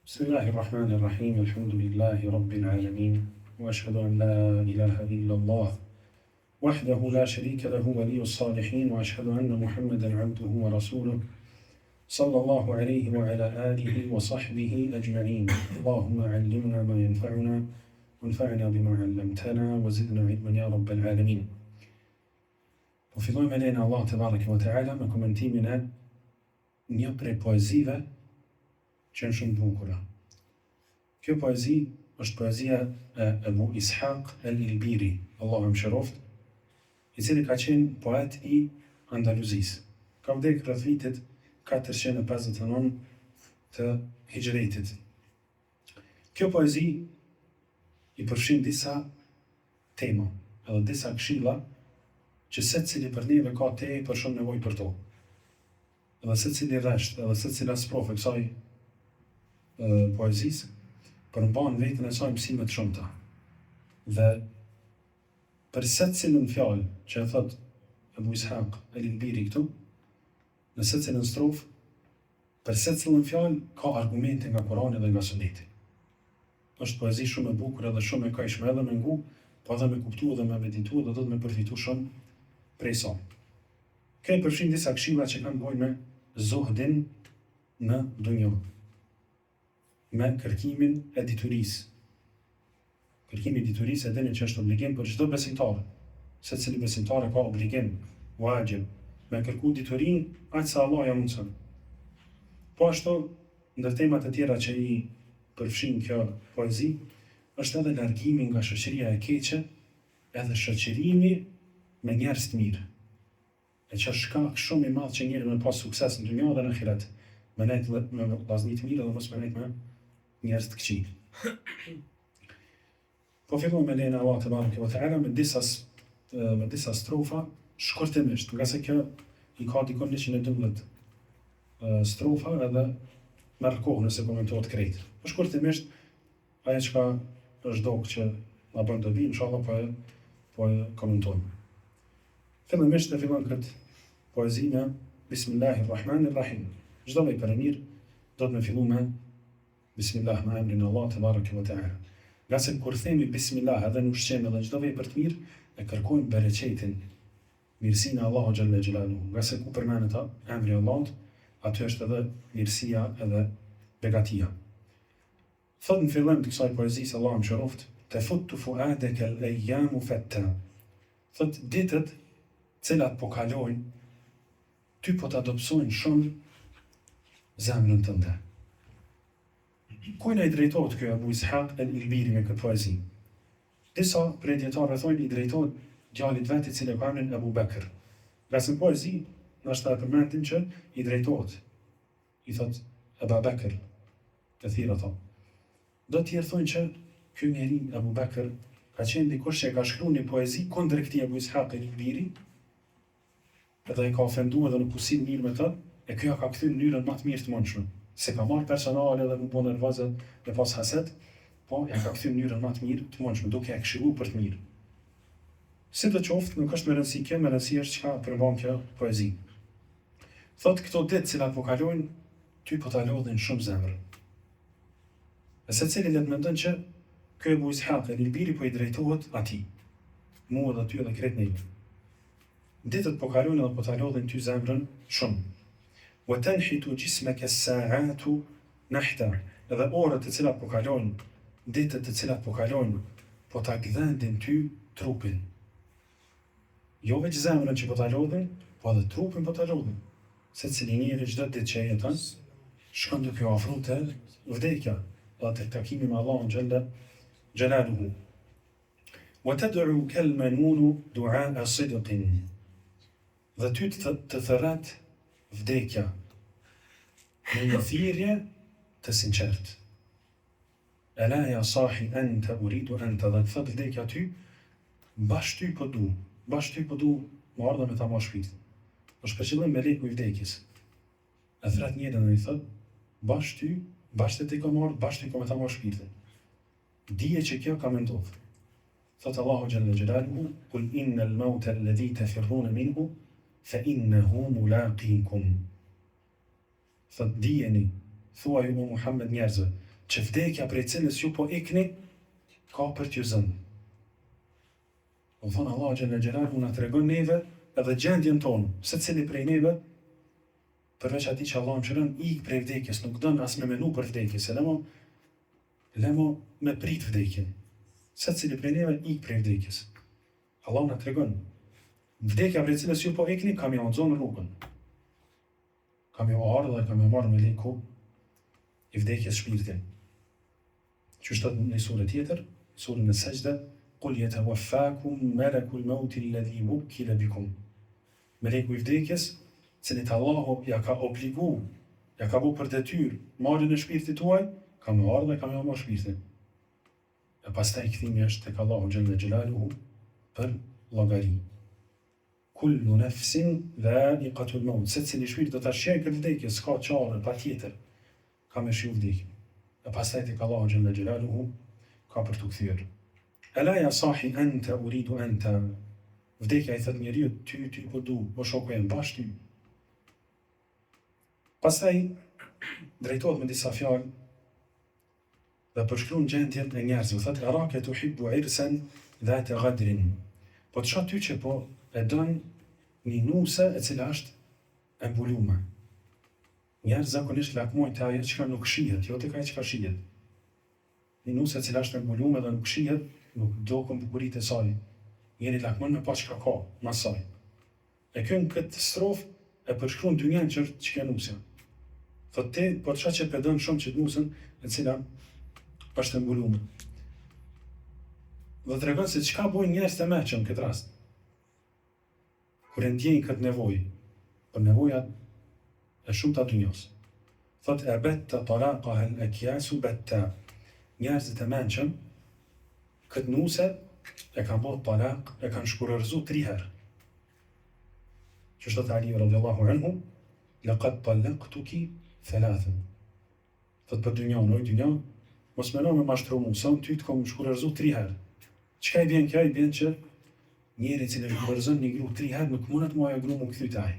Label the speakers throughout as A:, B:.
A: بسم الله الرحمن الرحيم الحمد لله رب العالمين وأشهد أن لا إله إلا الله وحده لا شريك له ولي الصالحين وأشهد أن محمدا عبده ورسوله صلى الله عليه وعلى آله وصحبه أجمعين. اللهم علمنا ما ينفعنا وانفعنا بما علمتنا وزدنا علما يا رب العالمين. وفضلنا علينا الله تبارك وتعالى me komentimin e një prej poezive që në shumë bukura. Kjo poezi është poezia e Ebu Ishaq el-Ilbiri, Allahu mëshiroft, i cili ka qenë poet i Andaluzisë. Ka vdekur rreth vitit 459 të Hijretit. Kjo poezi i përfshin disa tema, edhe disa këshilla që secili për neve ka tepër shumë nevojë për to. Edhe secili rresht, edhe secila strofe kësaj poezisë përmban vetën e saj mësime të shumta. Dhe për secilën fjalë që e thot Ebu Ishaq el-Ilbiri këtu, në secilën strofë, për secilën fjalë ka argumente nga Kurani dhe nga Suneti. Është poezi shumë e bukur edhe shumë e kajshme edhe me ngu, po edhe me kuptu dhe me meditu dhe do të me përfitu shumë prej saj. Kjo i përfshin disa këshilla që kanë bojnë me zohdin në dunjë, me kërkimin e diturisë. Kërkimi i diturisë e dini që është obligim për çdo besimtar. Secili besimtar ka obligim, wajib, me kërku diturinë aq sa Allah ja mundson. Po ashtu, ndër temat e tjera që i përfshin kjo poezi, është edhe largimi nga shoqëria e keqe, edhe shoqërimi me njerëz të mirë. E që është shkak shumë i madh që njeriu me pas sukses në dunjë dhe në ahiret, me nejt me vllazni të mirë dhe mos me nejt me njerëz të këqij. Po fillojmë me lejen e Allah te bareke ve teala me disa strofa shkurtimisht, nga se kjo i ka dikon 112 strofa edhe merr kohë nëse komentohet krejt. Po shkurtimisht ajo çka është dok që na bën dobi, inshallah po e komentojmë. Fillimisht e fillon këtë poezi me Bismillahirrahmanirrahim. Çdo lloj për mirë do të më fillu me Bismillah, me emrin e Allah te bareke ve teala. Nga se kur themi Bismillah edhe në ushqim edhe çdo vepër të mirë, e kërkojmë bereqetin, mirësinë e Allahu xhalla xhelaluhu. Nga se ku përmendet emri i Allahut, aty është edhe mirësia edhe begatia. Thot në fillim të kësaj poezisë Allahu mëshiroft, tafuttu fuadaka al-ayyamu fatta. Thot ditët cilat po kalojnë, ty po të adopsojnë shumë zemrën tënde. Kujna i drejtohet kjo Ebu Ishaq el-Ilbiri me këtë poezi? Disa prej dietarëve thonë i drejtohet djalit vet i cili ka emrin Abu Bekr. Nga se në poezi, nashta e përmendim që i drejtohet. I thot Abu Bekr, të thira thonë. Do tjerë thonë që ky njeri Abu Bekr ka qenë dikush që ka shkruar një poezi kundër këtij Ebu Ishaq el-Ilbiri, edhe i ka ofenduar dhe nuk u sill mirë me të, e kjo ka kthyer në mënyrën më të mirë të mundshme. Se ka marrë personale dhe nuk bën nervozë me pas haset, po ja ka kthyer në mënyrën më të mirë të mundshme, duke ja këshilluar për të mirë. Sidoqoftë, nuk është me rëndësi kjo, me rëndësi është çka përmban kjo poezi. Thotë këto ditë cilat po kalojnë, ty po ta lodhin shumë zemrën. E secili le të mendon që ky Ebu Ishaq el-Ilbiri po i drejtohet atij, mua dhe ty edhe krejt neve. Ditët po kalojnë edhe po ta lodhin ty zemrën shumë. Wa tanhitu jismaka as-sa'atu nahta. Edhe orët të cilat po kalojnë, ditët të cilat po kalojnë, po ta gdhendin ty trupin. Jo veç zemrën që po ta lodhin, po edhe trupin po ta lodhin. Secili njeri çdo ditë që jeton, shkon duke u afruar te vdekja, dhe te takimi me Allahun xhalla xhelaluhu. Wa tad'u kal-manun du'a sidqin. Dhe ty të thërret vdekja me një thirrje të sinqert. Ela ya sahi anta uridu anta, dhe thot vdekja ty, bash ty po du më ardha me ta marrë shpirtin. Është për qëllim meleku i vdekjes. E thret njërin dhe i thot, bash ty te ka marrë, bash ty po me ta marrë shpirtin. Dije që kjo ka me ndodhur. Thot Allahu xhalla xhelaluhu, kul innal mauta alladhi tafirruna minhu fa innahu mulaqikum. Thot dijeni, thuaj o Muhammed njerëzve, që vdekja prej cilës ju po ikni, ka për t'ju zënë. Do thonë Allah xhalla xhelaluhu na tregon neve edhe gjendjen tonë, secili prej neve, përveç atij që Allah mëshiron, ik prej vdekjes, nuk don as me menu për vdekjes, lemo me prit vdekjen. Secili prej neve ik prej vdekjes. Allah na tregon, vdekja prej cilës ju po ikni, kam ja nxonë rrugën. Kam ja ardhur dhe kam ja marrë me leku i vdekjes shpirtin. Që shtot në surë tjetër, surën e Sajda, Qul yatawaffakum malakul mauti alladhi wukkila bikum. Meleku i vdekjes, cilit Allahu ja ka obligu, ja ka bu për detyrë marrjen e shpirtit tuaj, ka me ardhur dhe ka me marrë shpirtin. E pastaj kthimi është tek Allahu xhalla xhelaluhu për llogari. Kullu nafsin dha'iqatul maut. Secili shpirt do ta shijë këtë vdekje, s'ka çare patjetër. Ka me shiu vdekjen. E pastaj tek Allahu xhalla xhelaluhu ka për t'u kthyer. Ala ya sahi anta uridu anta. Vdekja i thot njeriu, ty po du, po shoku jam bashkë ty. Pastaj drejtohet me disa fjalë dhe përshkruan gjendjen e njerëzve. Thotë araka tuhibbu irsan dhata ghadrin. Po të shoh ty që po e don një nuse e cila është e mbulume. Njerëz zakonisht lakmojnë te ajo që nuk shihet, jo tek ajo që shihet. Një nuse e cila është e mbulume dhe nuk shihet, nuk dokën bukuritë e saj. Njeri lakmon me pas çka ka, mas saj. E kënë këtë strofë e përshkruan dynjan që ka nusja. Thotë ti, po të shoh që pedon shumë që nusën e cila është e mbulume. Dhe tregon se çka bojnë njerëz të mëshëm në këtë rast. Kur e ndjejnë këtë nevojë, për nevojat e shumta dynjos. Thotë e betta talaqaha al-akyasu batta. Njerëzit e mençëm këtë nuse e kanë bërë talaq, e kanë shkurërzu 3 herë. Që shtot Ali radhiyallahu anhu, laqad talaqtuki 3. Thotë për dynjan, oj dynjan, mos mëno me mashtru mu, sa ty të kom shkurërzu 3 herë. Çka i bjen kjo? I bjen që njeri që në shkurërzon një gru 3 herë nuk mundet mua ja gru mu këthy taj.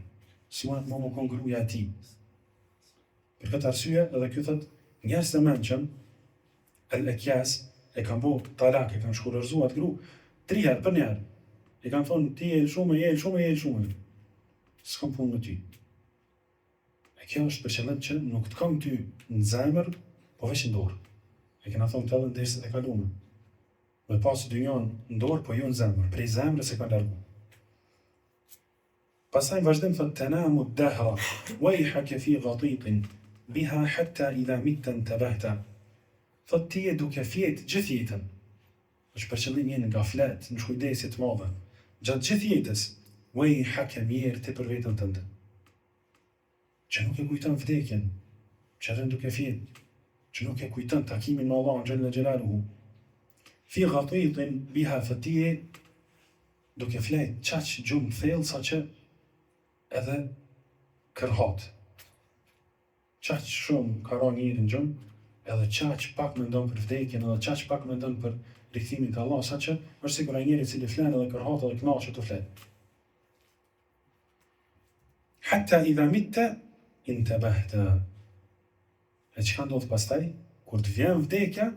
A: Si mundet mua mu kon gruja ti. Për këtë arsye, edhe kjo thot, njerëz të mençëm, al-akyas, e kanë bo talak, e kanë shkurërzu atë gru 3 herë për një herë. E kanë thonë, ti je shumë. S'kam punë në ty. E kjo është për qëllim që nuk të kam ty në zemër, po veç në dorë. E kena thonë të edhe në derset e kalume. Me pasë dynjan në dorë, po ju në zemër. Prej zemrës e kanë largu. Pastaj vazhdim thot tanamu dahra, wajhaka fi ghatitin, biha hatta idha mitta intabahta. Thot ti e duke fjet gjithë jetën. Është për qëllim jenë nga flet, në shkujdesje të madhe. Gjatë gjithë jetës, wajhaka mirë ti për vetën tënde. Që nuk e kujton vdekjen, që edhe duke fjet, që nuk e kujton takimin me Allahun xhalla xhelaluhu. Fi ghatitin biha fatiye duke flet çaq gjumë thellë saqë edhe kërhat. Çaq shumë ka ra njëri në gjumë, edhe çaq pak mendon për vdekjen, edhe çaq pak mendon për rikthimin te Allah, saqë është sikur ai njeri i cili flen edhe kërhat edhe kënaqet të flet. Hatta idha mitta intabahta. E çka ndodh pastaj? Kur të vjen vdekja,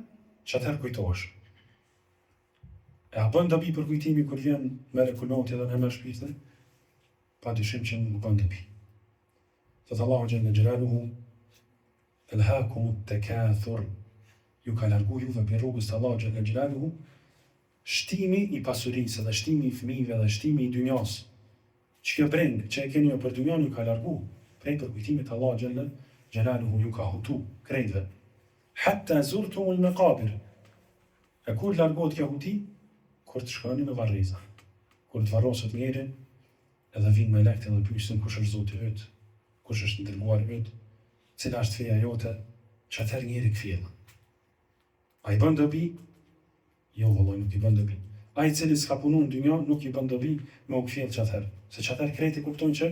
A: çatëherë kujtohesh. E a bën dobi për kujtimi kur vjen melekul mauti dhe në merr shpirtin? Pa dyshim që nuk bën dobi. Thot Allahu xhalla xhelaluhu, alhaakumut takathur. Ju ka largu juve për rrugës të Allahu xhalla xhelaluhu shtimi i pasurisë dhe shtimi i fëmijëve dhe shtimi i dynjas. Që kjo breng që e keni ju për dynjan ju ka largu prej përkujtimit të Allahu xhalla xhelaluhu ju ka hutu krejtve. Hatta zurtumul maqabir. E kur largohet kjo huti? Kur të shkoni në varreza. Kur të varroset njeri, edhe vinë me lekët edhe pyesin kush është Zoti yt, kush është dërguari yt, cila është feja jote, që atëherë njeri kthjell. A i bën dobi? Jo, vallai nuk i bën dobi. Ai i cili s'ka punu në dynjë nuk i bën dobi me u kthjell çatëherë, se çatëherë krejt i kuptojnë që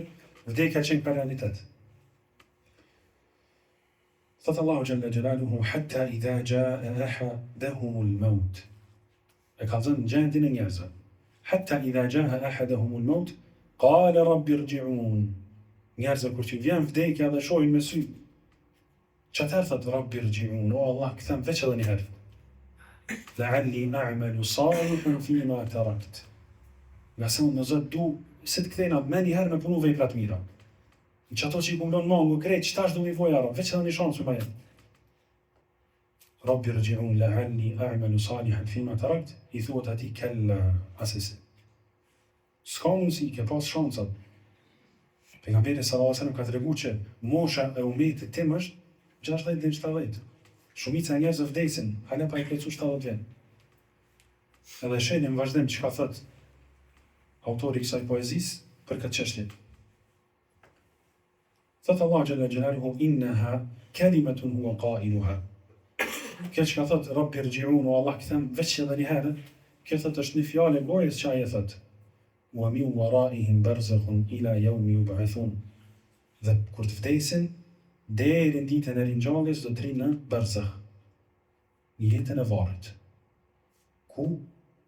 A: vdekja qenë ka realitet. Thot Allahu xhalla xhelaluhu hatta idha jaa ahadahumul maut. E ka thënë gjendjen e njerëzve. Hatta idha jaa ahadahumul maut qala rabbi irji'un. Njerëzve kur që vjen vdekja dhe shohin me sy, Çatëherë thot Rabbi irji'un, o Allah, kthem veç edhe një herë. La'alli a'malu salihan fima tarakt. Nga se unë në Zot du se të kthejna me një herë me punu vepra të mira. Në që ato që i kumlon mangu krejt, qëtash du mi voja ra, veç edhe një shansë me jetë. Rabbi irji'un la'alli a'malu salihan fima tarakt, i thuhet ati kella asesi. S'ka mundësi, ke pas shansat. Pejgamberi sallallahu alaihi wasallam ka tregu që mosha e umetit tim është 60 deri 70. Shumica e njerëzve vdesin, hala pa i plotësuar 70 vjet. Edhe shenim vazhdim çka thot autori i kësaj poezisë për këtë çështje. Thot Allah xhalla xhelaluhu innaha kalimatun huwa qailuha. Kjo që ka thot Rabbi irji'un, o Allah, kthem veç edhe një herë, kjo thot është një fjalë e gojës që ai e thot. Wa min waraihim barzakhun ila yawmi yub'athun. Dhe kur të vdesin, deri në ditën e ringjalljes do të rinë në barzakh, në jetën e varrit. Ku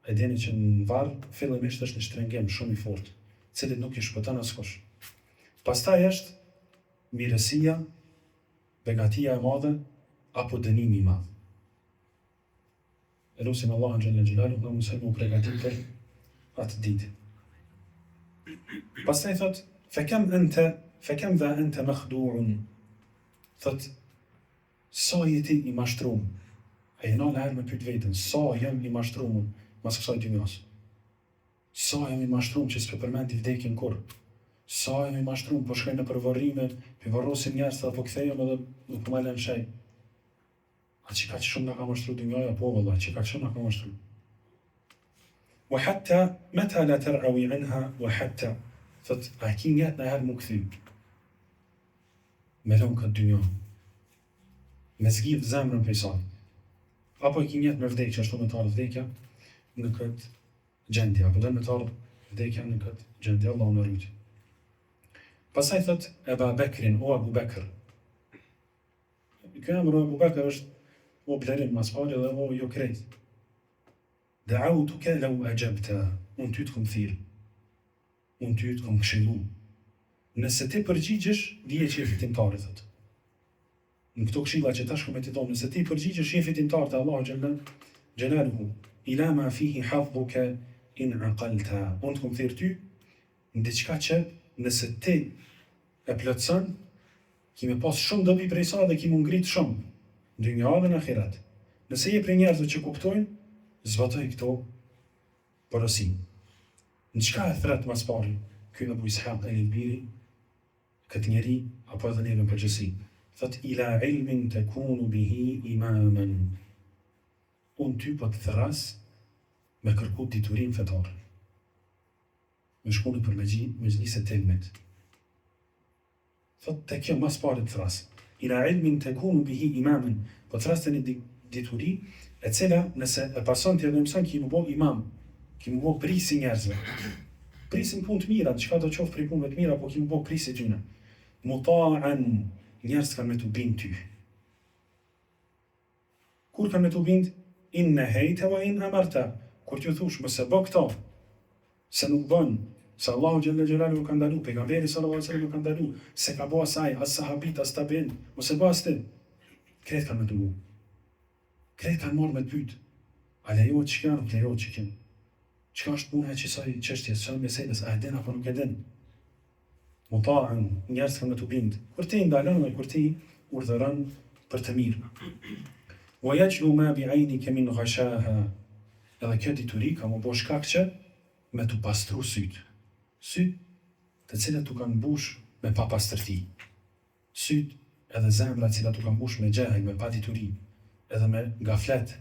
A: e dini që në varr fillimisht është një shtrëngim shumë i fortë, i cili nuk i shpëton askush. Pastaj është mirësia, begatia e madhe apo dënimi i madh. Elusim Allahun xhalla xhelaluhu dhe mësojmë u përgatit për atë ditë. Pastaj thot, fekam dha ente makhdu'un. Thot, sa jeti i mashtrum. E jena në herë me pyet veten, sa jam i mashtrum mas kësaj dynjas. Sa jam i mashtrum që s'pe përmendi vdekjen kur. Sa jam i mashtrum, po shkoj në përvarrime, pe varrosim njerëz apo kthehem edhe nuk më lën shej. A që ka që shumë nga ka mashtru dynjaja, po valla, që ka që shumë nga ka mashtru. Wa hatta meta la tar'awi anha wa hatta. Thot, a ki njetë në herë mu këthy. Me lëmë këtë dynja. Me zgjidh zemrën për i saj. Apo i ki njetë me vdekja, ashtu me të ardhë vdekja në këtë gjendje. Apo dhe me të ardhë vdekja në këtë gjendje. Allah në rrujtë. Pasaj thot, Eba Bekrin, o Abu Bekr. Kjo emër o Abu Bekr është o blerim mas pari dhe o jo krejt. Da'autuke lau ajabta. Unë ty të kom thirë. Unë ty të kom këshilu. Nëse ti përgjigjesh, dije që je fitimtari, thot. Në këto këshilla që tash kom e ti thonë, nëse ti përgjigjesh, je fitimtar të Allahu xhelaluhu. Ila ma fihi hadhuka in aqalta. Unë të kom thirë ty, në diçka që nëse ti e plotson, kime pas shumë dobi prej sa dhe kime ngrit shumë, në dynja dhe në ahiret. Nëse je prej njerëzve që kuptojnë, zbatoj këto porosi. Në qka e thret mas pari, kjo Abu Ishaq el-Ilbiri, këtë njeri, apo edhe neve në përgjësi. Thot, ila ilmin të kunu bihi imamen. Unë ty po të thras me kërku diturin fetar. Me shkuni për me gjlisë të ilmit. Thot, të kjo mas pari të thras. Ila ilmin të kunu bihi imamen. Po të thras të një dituri, e cila nëse e pason të edhe mësan, ki më bo imam, ki më bo prisi njerëzve. Prisin pun të mira, qka do qofë prej punëve të mira, po ki më bo prisi gjyna. Muta'an, njerëz kanë me të bind ty. Kur kanë me të bind? In në hejte wa in amarta. Kur t'ju thush, mëse bë këta, se nuk bën, se Allahu xhalla xhelaluhu ka ndalu, pejgamberi sallallahu alaihi wasallam ka ndalu, se ka bo asaj, as sahabit, as tabiin, mëse bë as ti. Kretë kanë me të bu. Kretë kanë marrë me të pyt. A lejohet që kjo, nuk lejohet që kjo. Qka është puna e qësaj qështjes, qënë meseles, a e din apo nuk e din? Muta'an, njerës kanë me të bind. Kur ti ndalën dhe kur ti urdhëran për të mirë. Wa yajlu ma bi'aynika min ghashaha. Edhe kjo dituri ka më bo shkak që me të pastru syt. Syt të cilat tu kanë bush me pa pastërti. Syt edhe zemra cilat tu kanë bush me gjehaj, me pa dituri, edhe me gaflet.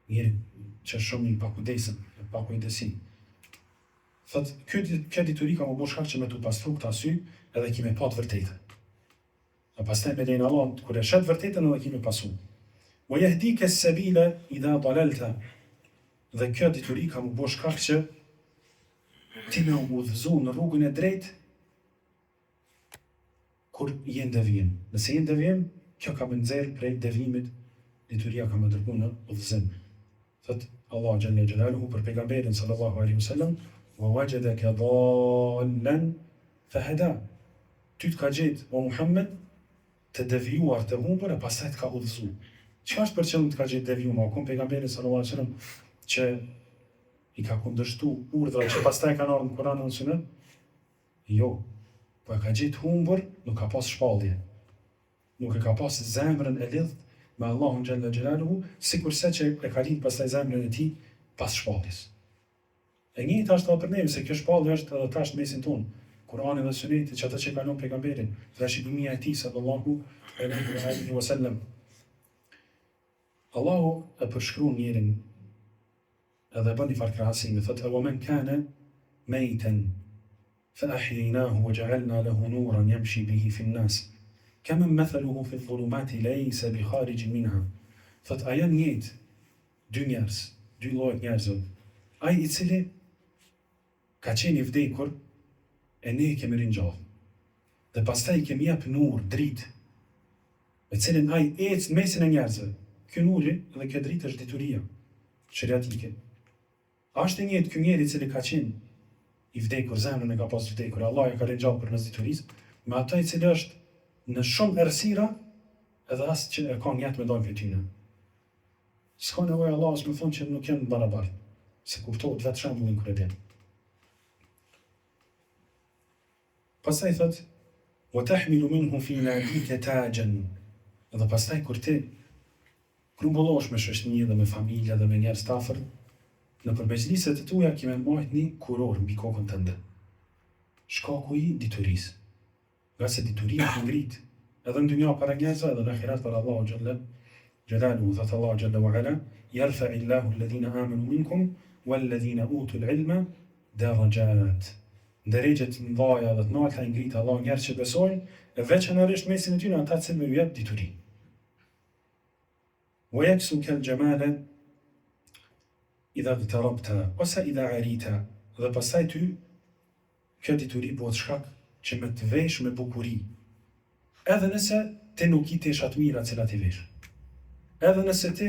A: Njëri që është shumë një pakudesën, pakujdesi. Thot, kjo dituri ka më bo shkak që me të pastru këta sy, edhe kime pa të vërtetë. A pastaj me lejnë Allah, kër e shetë vërtetën edhe kime pasu. Wa yahdika as-sabila idha dalalta. Dhe kjo dituri ka më bo shkak që ti me udhëzu në rrugën e drejtë kur jenë devijim. Nëse jenë devijim, kjo ka më nxerr prej devimit, dituria ka më dërgu në udhëzim. Thot Allah xhalla xhelaluhu për pejgamberin sallallahu alaihi wasallam, wa wajadaka dallan fahada. Ty të ka gjetë o Muhammed të devijuar, të humbur, e pastaj të ka udhëzu. Çka është për qëllim të ka gjetë devijuar? Kom pejgamberi sallallahu alaihi wasallam që i ka kundërshtu urdhra që pastaj kanë ardhur në Kur'an dhe në Sunet? Jo. Po e ka gjetë humbur, nuk ka pas shpallje. Nuk e ka pas zemrën e lidh me Allahun xhalla xhelaluhu, sikurse që e ka lidh pastaj zemrën e tij pas shpalljes. E njëjta është edhe për neve, se kjo shpallje është edhe tash në mesin tonë. Kur'ani dhe Suneti, që ata që kalon pejgamberin, trashëgimia e tij sallallahu alaihi wasallam. Allahu e përshkruan njerin edhe bën një farë krahasimi, thotë: "Wa man kana maytan fa ahyaynahu wa ja'alna lahu nuran yamshi bihi fi an-nas." Kaman mathaluhu fi adh-dhulumati laysa bi kharijin minha. Thotë a janë njëjtë dy njerëz, dy lloje njerëzve. Ai i cili ka qenë i vdekur e ne i kemi ringjallë. Dhe pastaj i kemi jap nur, dritë, me cilin ai ecë në mesin e njerëzve. Ky nuri dhe kjo dritë është dituria sheriatike. A është e njëjtë ky njeri i cili ka qenë i vdekur, zemrën e ka pas vdekur, Allah e ka ringjallë përmes diturisë, me ata i cili është në shumë errësira edhe as që e ka jetë me dalë për tyne. S'ka nevojë Allahus me thonë që nuk janë barabartë, se kuptohet vetë shembullin kur e bën. Pastaj thot: "Wa tahmilu minhu fi nadika tajan." Edhe pastaj kur ti grumbullohesh me shoqëni dhe me familje dhe me njerëz të afërt, në përmezliset e tuja kime mbajt një kuror mbi kokën tënde. Shkaku i diturisë. Nga se dituria të ngrit, edhe në dynja para njerëzve, edhe në akhirat për Allahu xhalla xhelaluhu, thot Allahu xhalla wa ala: "Yarfa'u Allahu alladhina amanu minkum walladhina utul ilma darajat." Drejtet mëdha dhe të larta i ngrit Allahu njerëz që besojnë, e veçanërisht mesin e tyre ata që më jep dituri. Wa yaksuka al-jamala idha iqtarabta ose idha arita. Dhe pastaj ty kjo dituri bëhet shkak që me të vesh me bukuri. Edhe nëse ti nuk i tesh atë mira cilat i vesh. Edhe nëse ti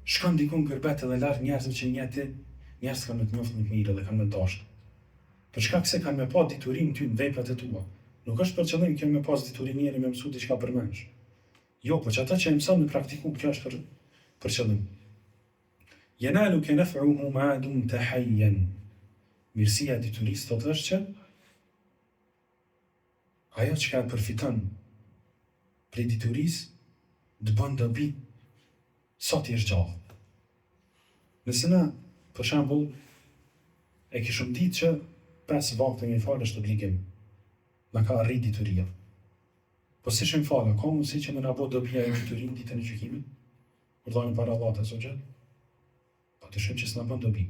A: shkon diku në gërbet edhe larg njerëzve që njëti, njerëz kanë me të njoftë më të mirë dhe kanë me dashur. Për shkak se kanë me pa diturinë ty në veprat e tua. Nuk është për qëllim kjo me pas diturinë njëri me mësu diçka për mensh. Jo, po që ata që e mëson në praktikum, kjo është për qëllim. Yanaluka naf'uhu ma dumta hayyan. Mirësia e diturisë thotë është që ajo që ka përfiton prej diturisë të bën dobi sa ti je gjallë. Nëse na, për shembull, e kishëm ditë që 5 vakte një falë është obligim, na ka arrit dituria. Po si shëm falë, ka mundësi që më na bëjë dobia e diturin ditën e gjykimit? Kur dalim para Allahut azza xal? Po të shëm që s'na bën dobi.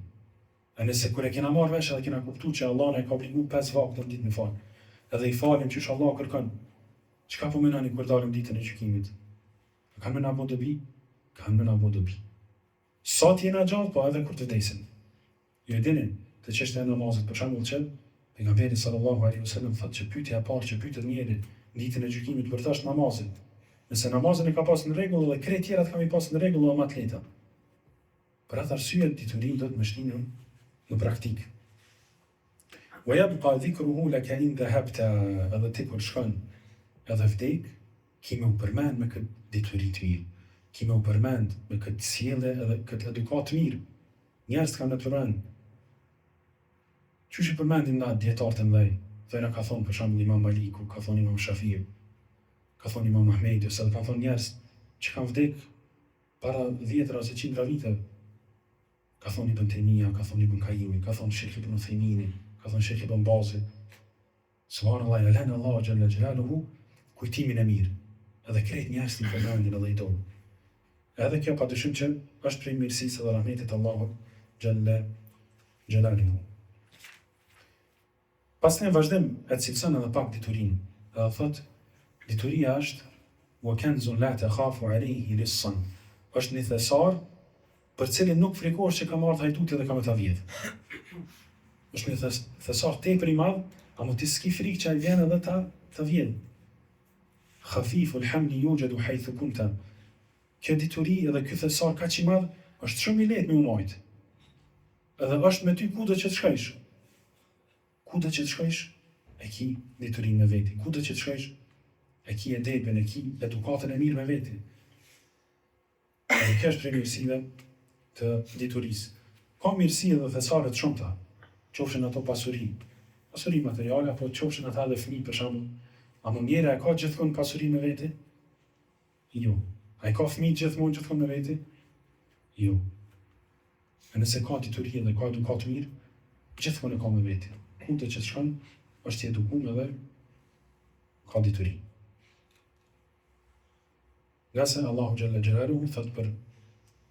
A: A nëse kur e kena marrë vesh edhe kena kuptuar që Allah na ka obliguar 5 vakte në ditën e falë, edhe i falim që Allah kërkon, çka po mendoni kur dalim ditën e gjykimit? Kanë më na bë dobi? Kanë më na bë dobi. Sa ti jena gjallë, po edhe kur të vdesin. Ju e dini, të çështja e namazit, për shembull që pejgamberi sallallahu alaihi wasallam thotë që pyetja e parë që pyetet njëri ditën e gjykimit për tash namazit. Nëse namazin e ka pas në rregull dhe krejt tjerat kanë pas në rregull dhe më të lehta. Për atë arsye diturinë do të më shtinën në praktik. Wa yabqa dhikruhu laka in dhahabta, edhe ti kur shkon edhe vdek, kime u përmend me këtë dituri të mirë. Kime u përmend me këtë sjellje edhe këtë edukat mirë. Njerëz kanë në të rënë. Qysh i përmendim na dietarët e mëdhej? Thëra ka thonë për shembull Imam Maliku, ka thonë Imam Shafiu, ka thonë Imam Ahmedi, ose ka thonë njerëz që kanë vdek para 10 ose 100 vite. Ka thonë Ibn Taymija, ka thonë Ibn Qayyimi, ka thonë Sheikh Ibn Uthaymeen, ka thonë Sheikh Ibn Bazi. Subhanallahu, lana Allahu xhalla xhelaluhu kujtimin e mirë. Edhe krejt njerëz të përmendin edhe i donë. Edhe kjo padyshim që është prej mirësisë dhe rahmetit Allahut xhalla xhelaluhu. Pastaj vazhdim e cilëson edhe pak diturinë. Edhe thot, dituria është wa kanzun la takhafu alayhi lissan. Është një thesar për cilin nuk frikohesh që ka marrë hajtuti dhe ka me ta vjedh. Është një thesar tepër i madh, ama ti s'ki frikë që ai vjen edhe ta vjedh. Khafiful hamli yujadu haythu kunta. Kjo dituri edhe ky thesar kaq i madh është shumë i lehtë me u majt. Edhe është me ty kudo që të shkojsh. Kudo që të shkojsh, e ki diturinë me veti. Kudo që të shkojsh, e ki edepin, e ki edukatën e mirë me veti. Dhe kjo është prej mirësive të diturisë. Ka mirësi edhe thesare të shumta, qofshin ato pasuri materiale, apo qofshin ata dhe fëmijë për shembull. A më njëra e ka gjithmonë pasuri me veti? Jo. A i ka fëmijë gjithmonë me veti? Jo. E nëse ka dituri dhe ka edukat mirë, gjithmonë e ka me veti. Kudo që të shkon, është i edukuar edhe ka dituri. Nga se Allahu Gjelle Gjelaluhu thot për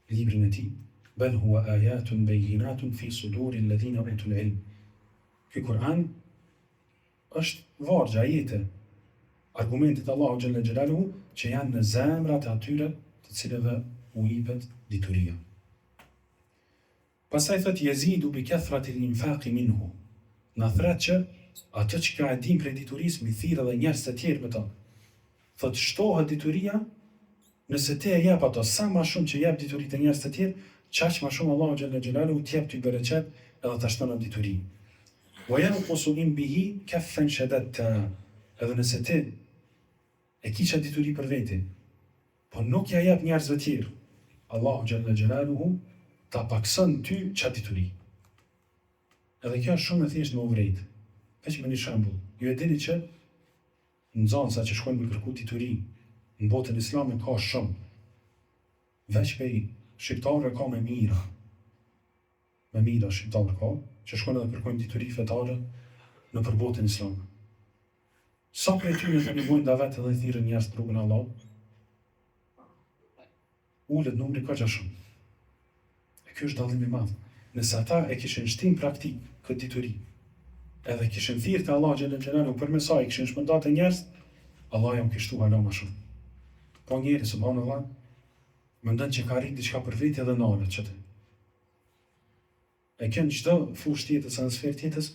A: librin e tij, bel hua ajatun bejinatun fi suduri alladhina utul ilm. Ky Kur'an është vargje, ajete, argumentet Allahu Gjelle Gjelaluhu që janë në zemrat e atyre të cilëve u jepet dituria. Pastaj thot jezidu bi kathrati al-infaqi minhu. Na thret që atë që ka e dim prej diturisë mi thirr edhe njerëz të tjerë me to. Thot shtohet dituria nëse ti e jep ato sa më shumë që jep dituri të njerëz të tjerë, çaq më shumë Allahu Gjelle Gjelaluhu t'jep ty bereqet edhe ta shton në dituri. Wa yanqusu in bihi kaffan shadatta. Edhe nëse ti e ke çat dituri për veti, po nuk ja jep njerëzve të tjerë, Allahu Gjelle Gjelaluhu ta pakson ty çat dituri. Edhe kjo është shumë e thjeshtë me u vrejt. Veç me një shembull. Ju e dini që nxënësa që shkojnë me kërku dituri në botën islame ka shumë. Veç pej shqiptarëve ka me mira. Me mira shqiptarë ka, që shkojnë edhe kërkojnë dituri fetare në për botën islame. Sa prej tyre të nivojnë da vetë edhe thirrën njerëz në rrugën e Allahut? Ulet numri ka që shumë. E kjo është dallim i madh. Nëse ata e kishin shtim praktik këtë dituri, edhe kishin thirrë te Allahu Gjelle Gjelaluhu për mesaj, kishin shpëndarë të njerëz, Allah jam kishtu hala më shumë. Po njeri, subhanallah, mendon që ka rrit diçka për veti edhe nalet që të. E kënë çdo fushë tjetës, në sferë tjetës,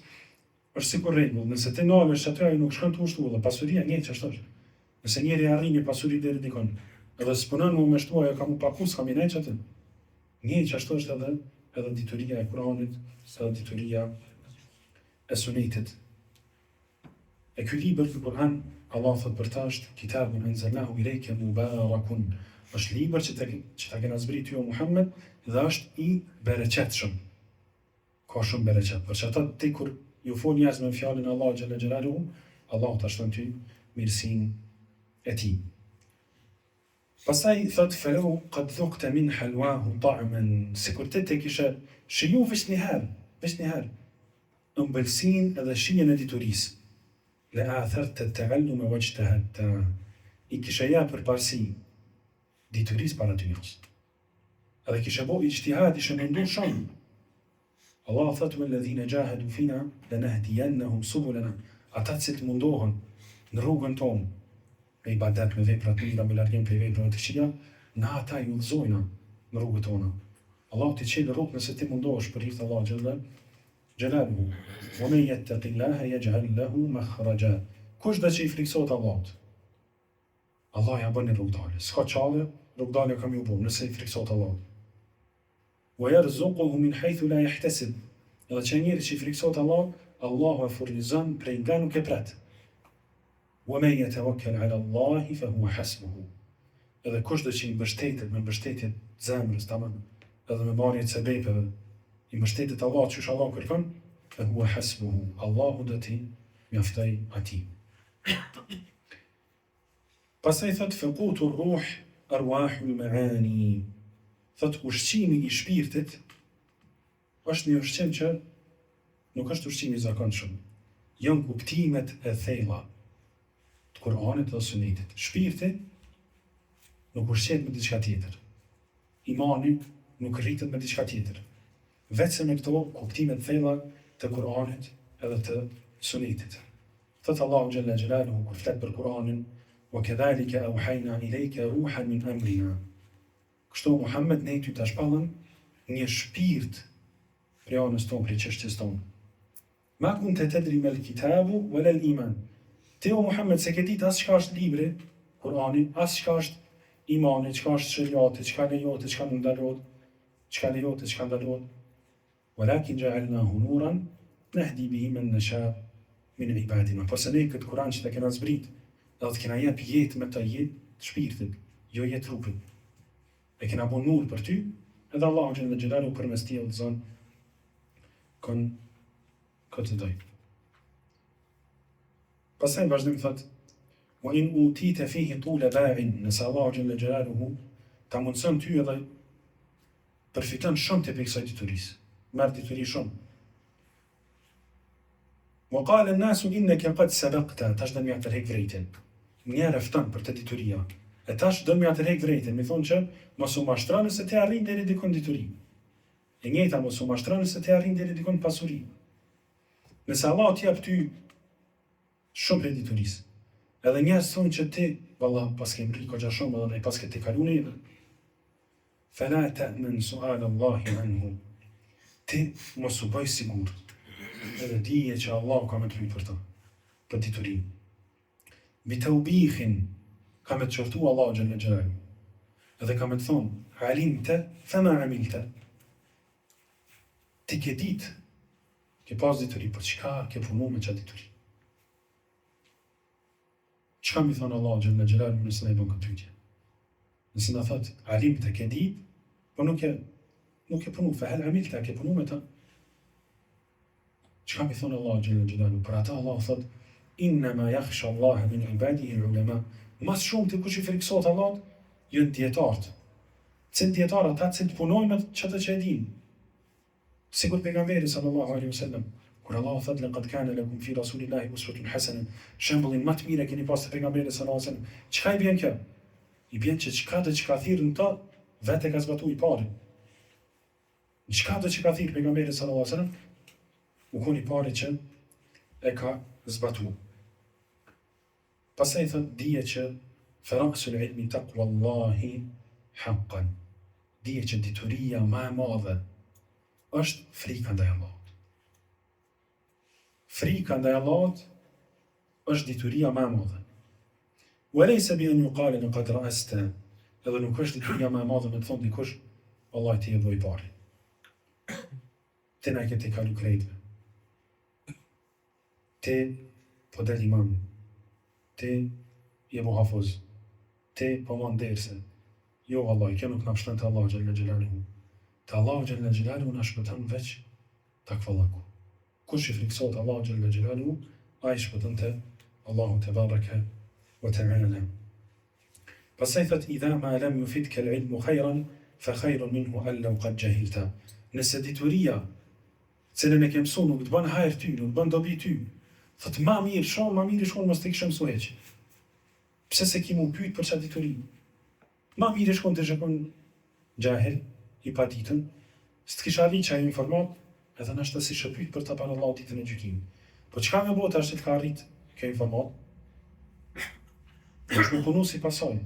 A: është sikur rregull. Nëse ti nalesh aty, ai nuk shkon të ushtu, dhe pasuria njëjtë ç'është. Nëse njeri arrin një pasuri deri dikon, edhe s'punon më me shtuaj, ka më pakus, ka më nejtë aty. Njëjtë ç'është është edhe dituria e Kuranit, edhe dituria e Sunetit. E ky libër, ky Kur'an, Allah thot për ta është kitabun anzalnahu ilejke mubarakun. Është libër që ta kena zbrit ty o Muhammed dhe është i bereqetshëm. Ka shumë bereqet. Për që ata ti kur ju fol njerëz me fjalën e Allahu Gjelle Gjelaluhu, Allah ta shton ty mirësinë e tij. Pastaj thot falau qad dhuqta min halwahu ta'man, sikur ti kishe shiju veç një herë, ëmbëlsinë edhe shijen e diturisë. Le athert të ta'allume wajtahadta. I kishe ja për parësi diturisë para tyres. Edhe kishe bo ijtihad, ishe mendu shumë. Allah thot walladhina jahadu fina lanahdiyannahum subulana. Ata që mundohen në rrugën tonë, me ibadet, me vepra të mira, me largim prej veprave të këqija, na ata ju udhëzojnë në rrugën tona. Allah t'i çelë rrugë nëse ti mundohesh për hir të Allahut Gjelle Gjelaluhu. Wa men yattaqillaha yaj'al lahu makhraja. Kush do që i friksohet Allahut, Allah ja bën një rrugdalë. S'ka çallë, rrugdalë kam ju bën nëse i friksohet Allahut. Wa yarzuquhu min haythu la yahtasib. Edhe që njeri që i friksohet Allahut, Allahu e furnizon prej nga nuk e pret. Wa men yatawakkal 'ala Allahi fa huwa hasbuhu. Edhe kush do që i mbështetet me mbështetje zemrës, tamam, edhe me marrje të sebepeve, i mbështetet Allahut që Allah kërkon, fa huwa hasbuhu. Allahu do t'i mjaftoj atij. Pastaj thot fuqutu ruh arwahul maani. Thot ushqimi i shpirtit është një ushqim që nuk është ushqimi i zakonshëm. Janë kuptimet e thella të Kuranit dhe Sunetit. Shpirti nuk ushqet me diçka tjetër. Imani nuk rritet me diçka tjetër. Vetëm me këto kuptimet thella të Kuranit edhe të Sunetit. Thot Allahu Gjelle Gjelaluhu kur flet për Kuranin, wa kadhalika awhayna ilayka ruhan min amrina. Kështu Muhammed ne ty ta shpallëm një shpirt prej anës tonë, prej çështjes tonë. Ma kunte tadri mal kitabu wala al iman. Ti o Muhammed se ke ditë as çka është libri, Kurani, as çka është imani, çka është shariati, çka lejohet, çka nuk ndalohet, çka lejohet, çka ndalohet. Walakin ja'alnahu nuran nahdi bihi man nasha min ibadina. Po se ne këtë Kur'an që ta kena zbrit, edhe të kena jep jetë me të jetë të shpirtit, jo jetë trupit. E kena bo nur për ty, edhe Allahu xhalla xhelalu përmes tij të zonë këtë doj. Pastaj vazhdim thot: "Wa in utita fihi tula ba'in", nëse Allahu xhalla xhelaluhu ta mundson ty edhe përfiton shumë të kësaj diturisë. Merr dituri shumë. Wa qala an-nasu innaka qad sabaqta, tash do më tërheq vrejtën. Njerë efton për të dituria. E tash do më tërheq vrejtën, më thonë që mos u mashtron nëse ti arrin deri dikon dituri. E njëjta mos u mashtron nëse ti arrin deri dikon pasuri. Nëse Allah t'i jap ty shumë për diturisë, edhe njerëz thonë që ti, valla, pas ke mri goxha shumë edhe ne pas ke të kaluni, fala ta'man su'al Allahi anhu. Ti mos u bëj sigur. Edhe dije që Allah ka me të pyet për ta, për diturinë. Bi taubikhin, ka me të qërtu Allah xhalla xhelalu. Edhe ka me të thonë, alimte, fema amilta. Ti ke ditë, ke pas dituri, për çka ke punu me qatë dituri? Çka mi thonë Allah xhalla xhelalu nëse ne bën këtë pyetje? Nëse na thot, alimte, ke ditë, po nuk e punu, fa hal amilta, ke punu me ta? Çka mi thonë Allah xhalla xhelalu? Për ata Allah thot, innama yakhsha Allah min ibadihi al-ulama. Mas shumë të kush i friksohet Allahut, janë dietarët. Cilë dietarët ata që punojnë me çata që e dinë. Sikur pejgamberi sallallahu alaihi wasallam, kur Allah thot laqad kana lakum fi rasulillahi uswatun hasana, shembullin më të mirë keni pas të pejgamberit sallallahu alaihi wasallam. Çka i bën kjo? I bën që çka do të ka thirrën to, vetë ka zbatuar i pari. Çka do të ka thirrë pejgamberi sallallahu alaihi wasallam, u koni pari që e ka zbatuar. Pastaj thot dije që farasul ilmi taqwa Allahi haqqan. Dije që dituria më e madhe është frika ndaj Allahut. Frika ndaj Allahut është dituria më e madhe. Wa laysa bi an yuqala laqad ra'asta. Edhe nuk është dituria më e madhe me të thonë dikush, vallahi ti e bëj pari. Ti na ke të kalu krejtve. Ti po del imam. Ti je muhafuz. Ti po man derse. Jo vallahi, kjo nuk na shton te Allahu xhalla xhelaluhu. Te Allahu xhalla xhelaluhu na shpëton veç takvallaku. Kush i friksohet Allahu xhalla xhelaluhu, ai shpëton te Allahu te baraka wa ta'ala. Pastaj thot idha ma lam yufidka al-ilmu khayran fa khayrun minhu an law qad jahilta. Nëse dituria cilën e ke mësuar nuk të bën hajër ty, nuk bën dobi ty, thot ma mirë shkon mos të kishe mësu heq. Pse se ki mu pyet për çfarë dituri? Ma mirë shkon të shkon jahil, i paditën, s'të kisha arrit çaj informat, edhe nashta si shpyt për ta para Allahut ditën e gjykimit. Po çka më bëu tash të ka arrit kjo informat? Është më punu si pasoj.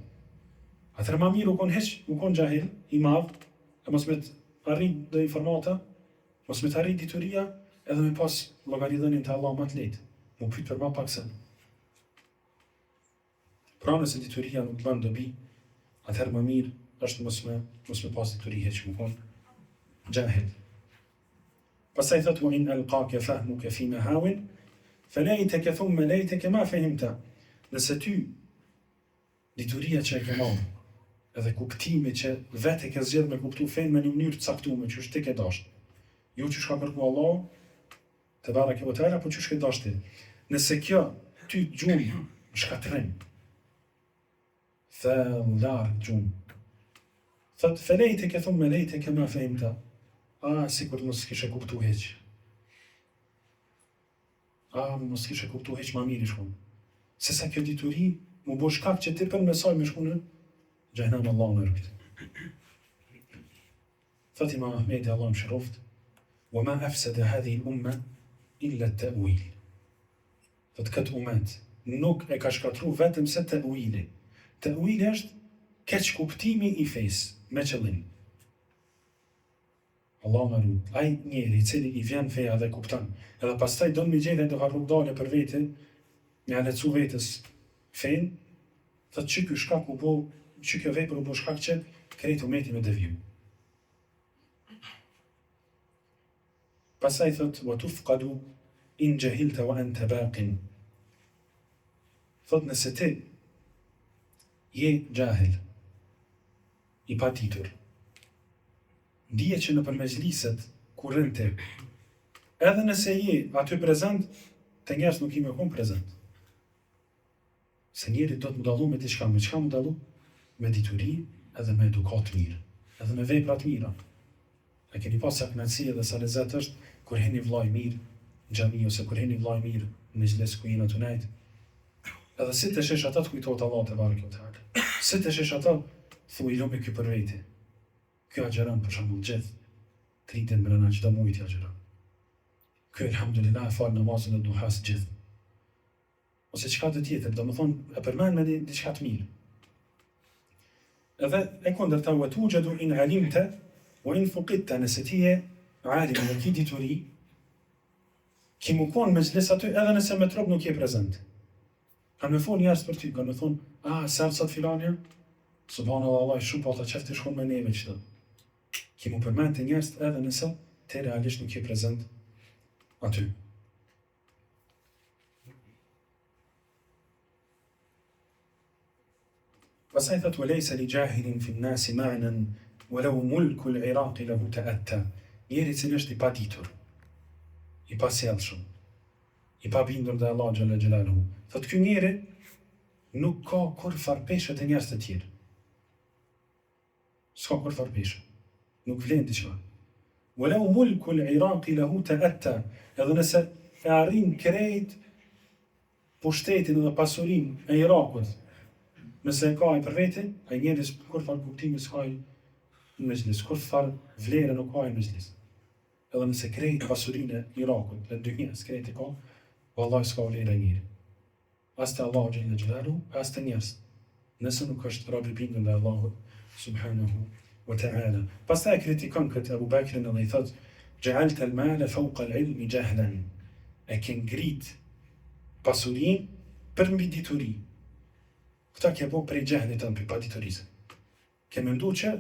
A: Atëherë ma mirë u kon jahil, i madh, e mos me arrit dhe informata, mos me të arrit dituria, edhe me pas llogaridhënien të Allah më të lehtë. Mu pyet për ma pak se. Pra nëse dituria nuk bën dobi, atëherë më mirë është mos me pas dituri heq, më kon jahil. Pastaj thot wa in alqaka fahmuka fi mahawin falaytaka thumma laytaka ma fahimta. Nëse ty dituria që e ke marrë, edhe kuptimi që vetë e ke zgjedhur me kuptu fen me një mënyrë të caktuar, që është ti ke dashur. Jo që shka kërku Allah, te baraka wa ta'ala, po që shke dashti. Nëse kjo ty gjumë shkatrim, thellë larë gjumë, thot felejteke thumme lejteke ma fehimta, sikur mos kishe kuptu heq. Mos kishe kuptu heq ma mirë i shkun. Se sa kjo dituri, mu bo shkak që ti për mesaj me shkunë, gjahnan Allah në rrët. Thot Imam Ahmedi, Allah më shiroft, wa ma afsada hadhi l'umma illa ta'wil. Thot këtë umet, nuk e ka shkatru vetëm se ta'wili. Ta'wili është keq kuptimi i fesë, me qëllim. Allah më rrët, ai njeri cili i vjen feja dhe kuptan, edhe pastaj do në mi gjenë dhe ka rrugdale për vete, me alecu vetës fejnë, thot që kjo shkak u bo, që kjo vepër u bo shkak që krejt umeti me deviju. Pastaj thot, wa tufqadu in jahilta wa anta baqin. thot nëse ti je gjahil, i paditur, ndije që në përmezliset kur rën ti, edhe nëse je aty prezent, të njerëz nuk i me kon prezent. Se njerit do të mdallu me diçka, me çka mdallu? Me dituri edhe me edukat mirë, edhe me veprat mira. E keni pas sa kënaqësi edhe sa lezet është kur heni vllai mirë në xhami ose kur heni vllai mirë në mezhles ku jeni tunajt. Edhe si të shesh ata të kujtohet Allah te bareke te ala. Si të shesh ata thuaj jo me ky për vete. Ky agjeron për shembull gjithë 30 mbrana çdo muaj ti agjeron. Ky alhamdulillah fal namazin e duhas gjithë. Ose çka të tjetër, do më thonë e përmend me diçka të mirë. Edhe e kundërta wa tujadu in alimta wa in fuqidta, nëse ti je alim dhe ki dituri, ki mu kon me zles aty edhe nëse me trop nuk je prezent. Kanë me fol njerëz për ty, kanë me thonë, sërë sot filanja, subhanallah, shumë po ta qefti shkon me neve qëtë. Ki mu përmend të njerëz edhe nëse te realisht nuk je prezent aty. Pastaj thot walejsa li jahilin fi nnasi ma'nan walau mulku al-Iraqi lahu ta'atta. Njeri i cili është i paditur, i pasjellshëm, i pabindur te Allah xhalla xhelaluhu. Thot ky njeri nuk ka kur farpeshë të njerëz të tjerë. S'ka kur farpeshë. Nuk vlen diçka. Walau mulku al-Iraqi lahu ta'atta. Edhe nëse e arrin krejt pushtetin dhe pasurinë e Irakut, nëse e ka i për veti, a njerëz kur far kuptimi s'ka i në mezhlis, kur far vlerë nuk ka i në mezhlis. Edhe nëse krejt pasurinë e Irakut, dhe dynjes krejt e ka, vallahi s'ka vlerë e njëri. As të Allahu xhalla xhelaluhu, as të njerëz. Nëse nuk është rob i bindur ndaj Allahut subhanahu wa ta'ala. Pastaj kritikon këtë Abu Bakrin dhe i thot: "Ja'alta al-mala fawqa al-ilmi jahlan." E ke ngrit pasurinë për mbi dituri. Këta ke po prej gjehlit të në për paditurisë. Ke mendu që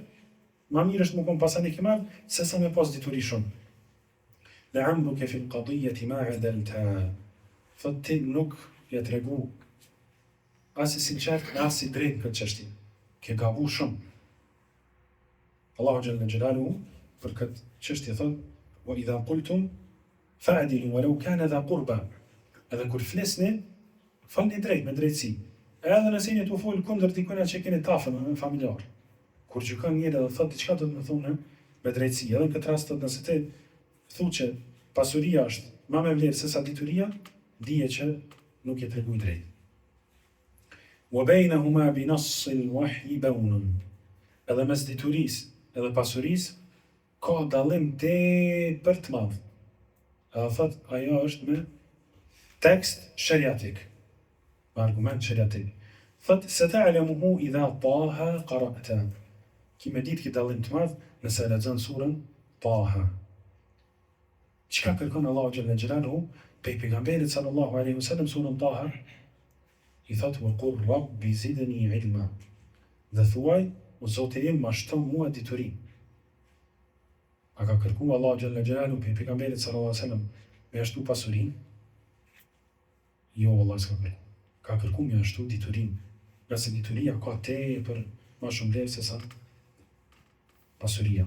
A: ma mirë është më kom pasani ke madhë, se sa me pas dituri shumë. Le amru ke fil qadijeti ma adalta. Thot ti nuk ja të regu as i sinqert, as i drejt këtë qështje. Ke gabu shumë. Allahu xhalla xhelaluhu për këtë qështje thot: "Wa idha qultum fa'dilu walau kana dha qurba." Edhe kur flesni, falni drejt me drejtësi. Edhe nëse jeni të folë kundër dikujna që keni tafën me familjar. Kur gjykon njëri dhe thot diçka do të më thonë me drejtësi. Edhe në këtë rast thot nëse ti thu që pasuria është më me vlerë se sa dituria, dije që nuk je tregu i drejt. Wa bainahuma bi nass al-wahyi bawnun. Edhe mes diturisë edhe pasurisë ka dallim tepër të madh. Edhe thot ajo është me tekst shariatik. Me argument shariatik. Thot se ta'lamuhu idha taha qara'ta. Ki me ditë ki dallim të madh nëse lexon surën Taha. Çka kërkon Allahu xhalla xhelaluhu pe pejgamberit sallallahu alaihi wasallam surën Taha? I thot wa qul rabbi zidni ilma. Dhe thuaj, o Zoti im, ma shto mua dituri. A ka kërku Allahu xhalla xhelaluhu pe pejgamberit sallallahu alaihi wasallam me ashtu pasurinë? Jo, Allah s'ka kërku. Ka kërku me ashtu diturin, nga se dituria ka tepër ma shumë vlerë se sa pasuria.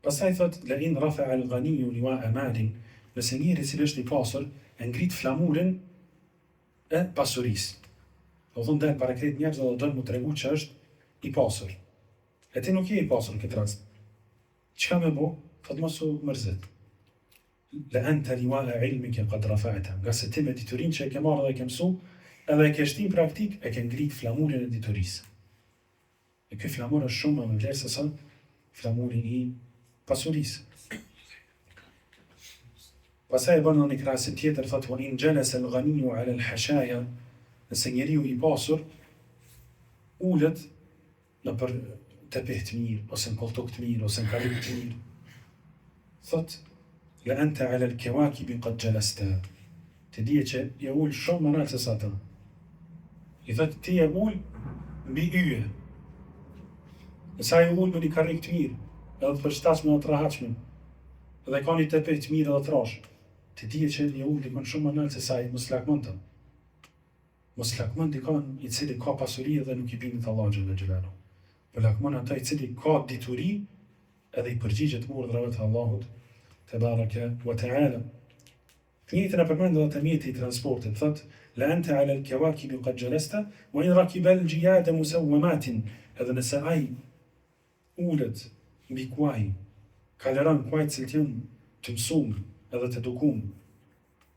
A: Pastaj thot, la in rafa'a al-ghaniyyu liwa'a malin, nëse njeri cili është i pasur e ngrit flamurin e pasurisë. Do thonë del para krejt njerëzve dhe do mu tregu që është i pasur. E ti nuk je i pasur në këtë rast. Çka me bo? Thot mos u mërzit. Le anta liwa'a ilmika qad rafa'ta. Nga se ti me diturin që e ke marrë dhe e ke mësu, edhe e ke shtin praktik, e ke ngrit flamurin e diturisë. E ky flamur është shumë më vlerë se sa flamuri i pasurisë. Pastaj e bën në një krahasim tjetër, thot wa in jalasa al-ghaniyyu 'ala al-hashaya, nëse njeriu i pasur ulet në për tepih të mirë, ose në koltuk të mirë, ose në kalim të mirë. Thot, la anta 'ala al-kawakibi qad jalasta. Të dije që je ul shumë më rrallë se sa ta. I thot, ti je ul mbi yje. Nësa je ul me një karrik të mirë, edhe të përshtatshme dhe të rahatshme, edhe ka një tepih të mirë edhe të trash. ti dije që një ullë dikon shumë më nëllë se sa i mos lakmon të. Mos lakmon dikon i cili ka pasuri dhe nuk i binit Allah xhalla xhelalu. Po lakmon ata i cili ka dituri edhe i përgjigjet urdhrave të Allahut te baraka wa taala. Të njëjtën e përmend edhe te mjeti i transportit, thot la anta ala al-kawakib qad jalasta wa in rakiba al-jiyad musawwamat. Edhe nëse ai ulet mbi kuaj, kaleron kuajt që janë të mësuar edhe të edukuar,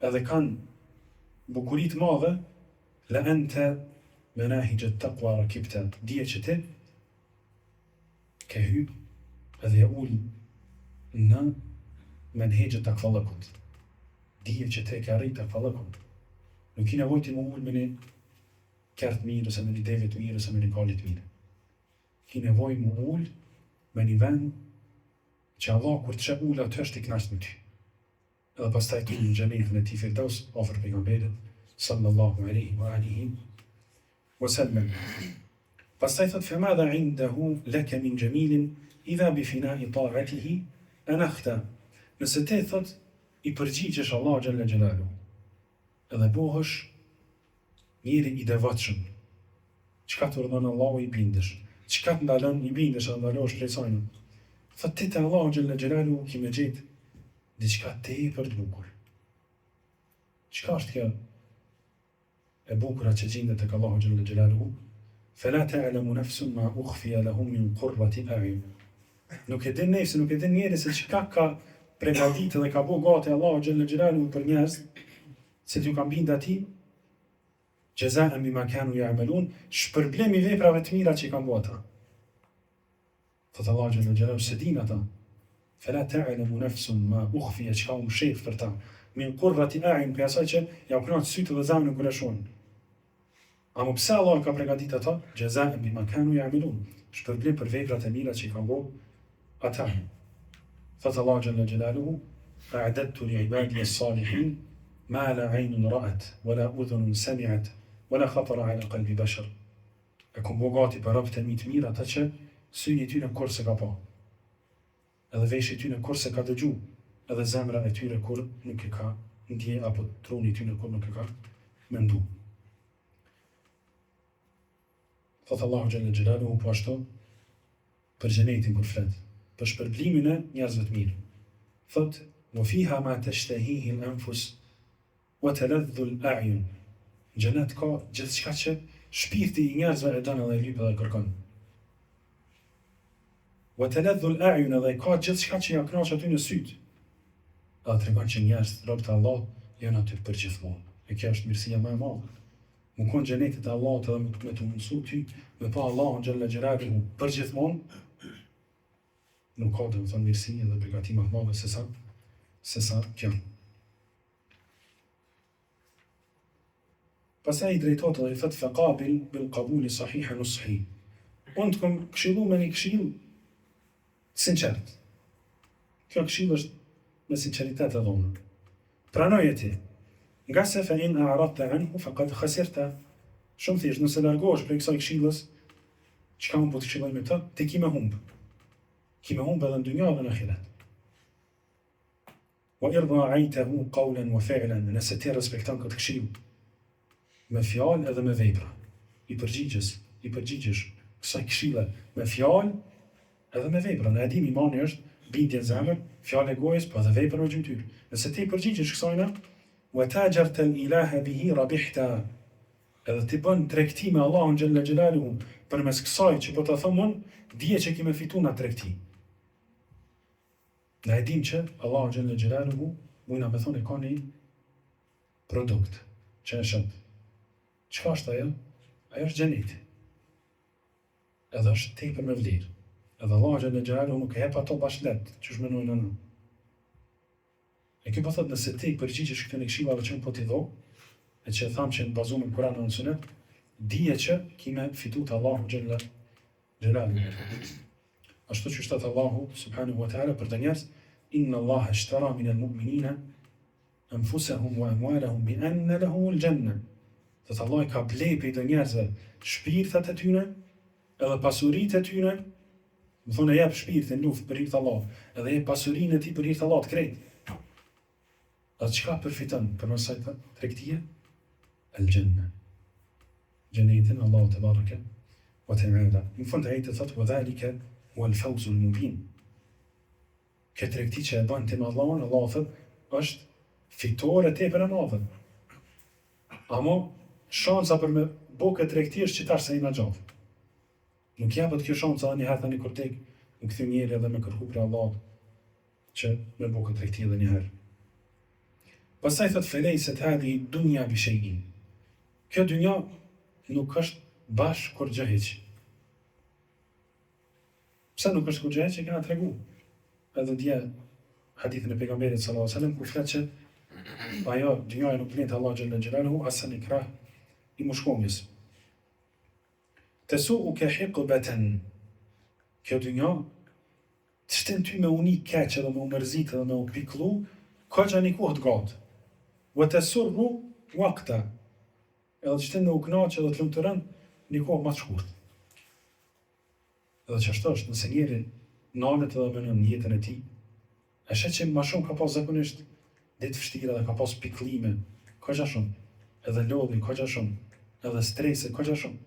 A: edhe kanë bukuri të madhe, la anta manahij at-taqwa rakibta. Dije që ti ke hyp edhe ja ul në menhejgjë të takfallëkut. Dije që te ke arrit takfallëkut. Nuk i nevojti më ullë me një kertë mirë, ose me një devit mirë, ose me një kalit mirë. Ki nevoj më ullë me një vend që Allah kur të që ullë atë është i knasht me ty. Edhe pas taj të në gjemetën e ti firdaus, ofër pejgamberit, sallallahu alaihi wa alihi wa sallam. Pas taj thot, fema dha indahu leke min gjemilin, idha bifina i ta'atihi, anakhta. Nëse te thot, i përgjigjesh Allah xhalla xhelalu, edhe bohësh njëri i devotshëm, çka të urdhon Allahu i bindesh, çka të ndalon i bindesh, edhe ndalosh prej saj. Thot ti te Allah xhalla xhelalu ki me gjet diçka tepër të bukur. Çka është kjo e bukura që gjendet tek Allahu xhalla xhelalu? Fela ta'lamu nafsun ma ukhfiya lahum min qurrati a'yun. Nuk e din nefsi, nuk e din njeri se çka ka pregaditë dhe ka bo gati Allahu xhalla xhelalu për njerëz se t'ju kam bind ati jazaan bima kanu ya'malun, shpërblem i veprave të mira që i kam bo ata. Thot Allahu xhalla xhelalu se din ata. Fela ta'lamu nafsun ma ukhfiya, çka u mshef për ta, min qurrati a'yun, për asaj që ja u kënaq sytë dhe zemrën kur e shohin. A më pse Allah ka pregaditë ata? Jazaan bima kanu ya'malun, shpërblim për veprat e mira që i kam bo ata. Thot Allah xhalla xhelaluhu, a'dadtu li'ibadi as-salihin ma la 'aynun ra'at wa la udhunun sami'at wa la khatara 'ala qalbi bashar. E kom bo gati për robët e mi të mirë ata që syri i tyre kur se ka pa, edhe veshi i tyre kur se ka dëgju, edhe zemra e tyre kur nuk e ka ndje, apo truni i tyre kur nuk e ka mendu. Thot Allahu xhalla xhelaluhu po ashtu për xhenetin kur flet, për shpërblimin e njerëzve të mirë. Thot, wa fiha ma tashtahihi al-anfus wa taladhdhu al-a'yun. Xhenet ka gjithçka që shpirti i njerëzve e don edhe lyp edhe kërkon. Wa taladhdhu al-a'yun, dhe ka gjithçka që ja kënaq aty në syt. Dhe tregon që njerëzit robët e Allah janë aty për gjithmonë. E kjo është mirësia më e madhe. Më konë xhenetit e Allahut edhe me të mundësu ty me pa Allahun xhalla xhelaluhu për gjithmonë, nuk ka dhe më thonë mirësi dhe begatim më madhe se sa kjo. Pastaj i drejtohet dhe i thot faqabil bil qabuli sahiha nushi. Unë të kom këshillu me një këshill sinqert. Kjo këshill është me sinqeritet edhe unë. Pranoje ti. Nga se fa in a'radta anhu faqad khasirta. Shumë thjesht, nëse largohesh prej kësaj këshillës, çka unë po të këshilloj me të, ti ki me humb. Ki me humb edhe në dynja dhe në ahiret. Wa irda'aytahu qawlan wa fi'lan, nëse ti respekton këtë këshill me fjalë edhe me vepra, i përgjigjesh kësaj këshille me fjalë edhe me vepra. Ne e dim imani është bindje në zemër, fjalë e gojës, po edhe vepra me gjymtyr. Nëse ti përgjigjesh kësajna, wa tajarta al-ilaha bihi rabihta, edhe ti bën tregti me Allahun xhalla xhelaluhu përmes kësaj që po ta them unë, dije që kime fitu nga tregti. Ne e dim që Allahu xhalla xhelaluhu mujna me thonë ka një produkt që e shët. Çka është ajo? Ajo është xheneti. Edhe është tepër me vlerë. Edhe Allahu xhalla xhelaluhu nuk e jep ato bashlet, çu shmenojnë anë. E kjo po thot nëse ti përgjigjesh këtë këshillave që unë po t'i dho, e që tham që në bazuar në Kur'an dhe në Sunet, dije që kime fitu të Allahu xhalla xhelaluhu. Ashtu që shtat Allahu subhanahu wa ta'ala për të njerëz, inna Allah ashtara min al-mu'minina anfusahum wa amwalahum bi anna lahum al-janna. Dhe Allah ka blej për të njerëzve shpirtat e tyre edhe pasuritë e tyre, më thonë e jep shpirtin luft për hir të Allah, edhe jep pasurinë e tij për hir të Allahut krejt. Atë çka përfiton përmes kësaj tregtie? El-Janna. Gjenetin Allahu te baraka wa ta'ala. Në fund ajeti thotë wa dhalika huwa al-fawzu al-mubin. Këtë tregti që e bën ti me Allahun, Allahu thotë është fitore tepër e madhe. Amo shansa për me bo këtë tregti është që tash se i na gjallë. Nuk japet kjo shansa një herë tani kur tek u kthy njëri edhe me kërku për Allahut që me bo këtë tregti edhe një herë. Pastaj thotë felejset hadhi dunya bi shay'in. Kjo dynja nuk është bashkë kur gjë hiç. Pse nuk është kur gjë hiç? E kena tregu. Edhe dje hadithin e pejgamberit sallallahu alaihi wasallam ku flet që ajo dynjaja nuk vlen te Allahu xhalla xhelaluhu as në krah i mushkongjes. Tesu'uka hiqbatan. Kjo dynja të shten ty me uni keq edhe me u mërzit edhe me u piklu, ka që një kohë të gatë. Wa tasurru waqta. Edhe që shten me u knaqë edhe të lumëtërën një kohë më të shkurt. Edhe që ashtë është, nëse njeri nanet edhe me në jetën e ti, e shet që ma shumë ka pas zakonisht ditë vështira dhe ka pas piklime, ka që shumë, edhe lodhi, ka që shumë, edhe strese, ka që shumë.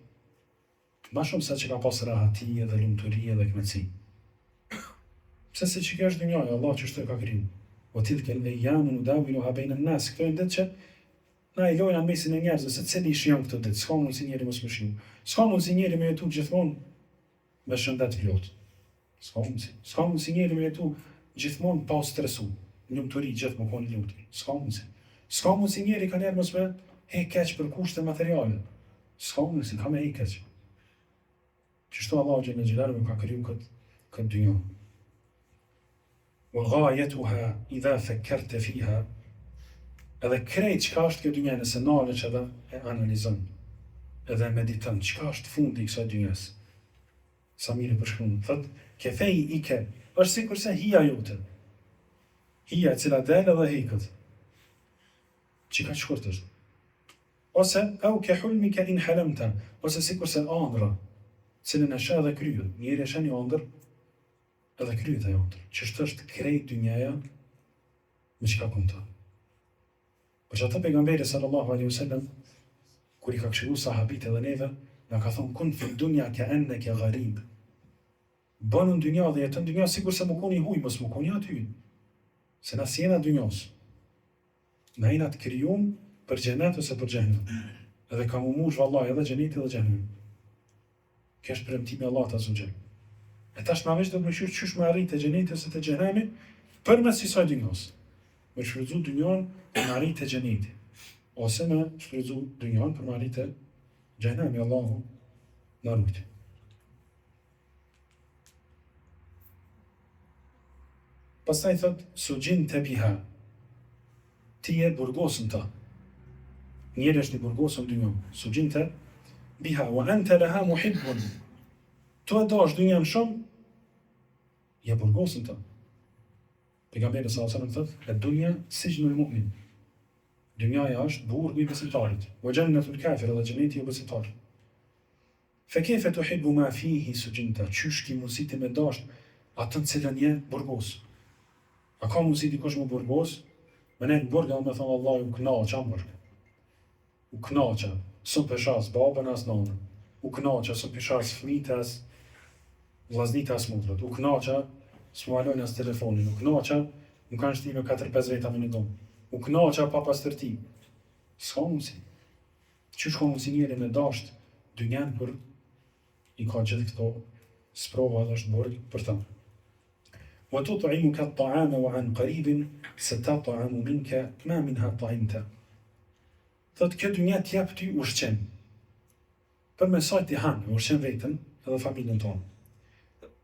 A: Ma shumë se që ka pas rahati edhe lumëtëri edhe këmëtësi. Pse se që kjo është dynjaja, Allah që shtu e ka kriju. O tilke l-ayyamu nudawiluha bejna n-nas. Këto e ditë që na i lojna në mesin e njerëzve se cili shijon këtë ditë. S'ka mundë si njeri mos më shijon. S'ka mundë si njeri me jetu gjithmonë me shëndet plot. S'ka mundë si njeri me jetu gjithmonë pa u stresu. Lumturi gjithë më konë lumturi. S'ka mundë si njeri ka njerë mos me he keq për kushte materiale. S'ka mundë si ka me he keq. Qështu Allah xhalla xhelaluhu ka kriju këtë dynjë. وغايتها إذا فكرت فيها. Edhe krejt çka është kjo dynja nëse nalesh edhe e analizon, edhe mediton, çka është fundi i kësaj dynjes. Sa mirë përshkruan, thotë, kefej ike, është sikurse hija jote. Hija e cila del edhe heket. Çka shkurt është. Ose au ke hulmika in halamta, ose sikurse ëndra, cilën e sheh dhe kryet. Njëri e sheh një ëndër, edhe kryet ajo ëndër. Ç'është është krejt dynjaja me çka konton. Për që ata pejgamberi sallallahu alaihi wasallam, kur i ka këshillu sahabit edhe neve, na ka thonë kun fil dunya ka annaka gharib. Bënu në dynja dhe jetën dynja sikur se më koni huj, mos më koni aty. Se na si jena dynjas. Na jena të krijuar për xhenet ose për xhenem. Edhe ka mumush vallahi edhe xheneti edhe xhenem. Kjo është premtimi i Allahut azza xhel. E tash na vesh do të më shqyr çysh më arrit të xheneti ose të xhenemi përmes kësaj dynjas. Me shfrytzu dynjan për më arrit të xheneti. Ose me shfrytzu dynjan për më arrit të xhenemi, Allahu na ruaj. Pastaj thot sugjin të biha. Ti je burgosën ta. Njeri është i burgosën dynjan. Sugjin të biha. Wa anta laha muhibbun. Tu e dash dynjan shumë, je burgosën ta. Pejgamberi sallallahu alaihi wasallam thotë, "Ad-dunya sijnul mu'min." Dynjaja është burgu i besimtarit. Wa jannatul kafir, dhe xheneti i besimtarit. Fa kayfa tuhibbu ma fihi sujinta? Qysh ki mundësi ti me dash atë në cilën je burgos? A ka mundësi dikush më burgos? Me ne në burga me thonë Allah u knaqa më burg. U knaqa, së pëshas babën as nënën. U knaqa, së pëshas fëmijët as vllaznit as motrët. U knaqa, s'mu alojnë as telefonin. U knaqa, më kanë shtime 4-5 veta me në domë. U knaqa pa pastërti. S'ka mundësi. Qysh ka mundësi njeri me dasht dynjan për i ka gjithë këto sprova dhe është burg për ta. Wa tut'imuka at-ta'ama wa 'an qaribin satat'amu minka ma minha ta'imta. Thot kjo dynja t'jap ty ushqim. Për me sa ti han, ushqim vetën edhe familjen tonë.